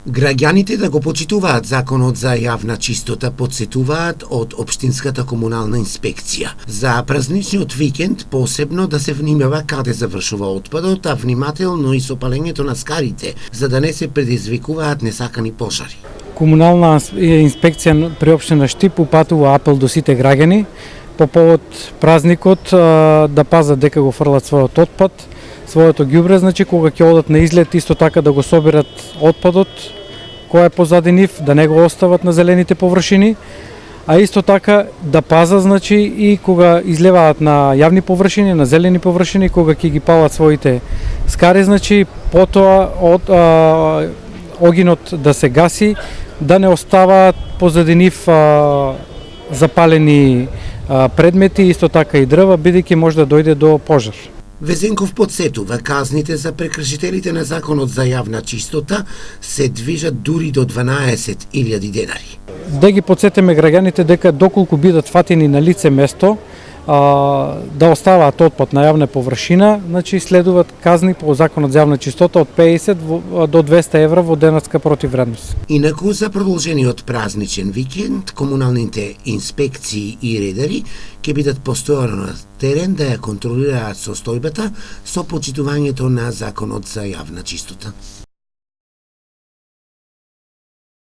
Граѓаните да го почитуваат законот за јавна чистота потсетуваат од Општинската комунална инспекција. За празничниот викенд посебно да се внимава каде завршува отпадот, а внимателно и со палењето на скарите, за да не се предизвикуваат несакани пожари. Комунална инспекција при општина Штип упатува апел до сите граѓани по повод празникот да пазат дека го фрлат својот отпад, своето ѓубре, значи кога ќе одат на излет исто така да го соберат отпадот кој е позади нив, да не го остават на зелените површини, а исто така да пазат, значи и кога излеваат на јавни површини, на зелени површини, кога ќе ги палат своите скари, значи потоа од огинот да се гаси, да не оставаат позади нив запалени предмети, исто така и дрва, бидејќи може да дојде до пожар. Везенков подсетува, казните за прекршителите на законот за јавна чистота се движат дури до 12.000 денари. Да ги подсетиме граѓаните дека доколку бидат фатени на лице место, да оставаат отпад на јавна површина, значи следуваат казни по законот за јавна чистота од 50 до 200 евра во денарска противвредност. Инаку за продолжениот празничен викенд, комуналните инспекции и редари ќе бидат постојано на терен да ја контролираат состојбата со почитувањето на законот за јавна чистота.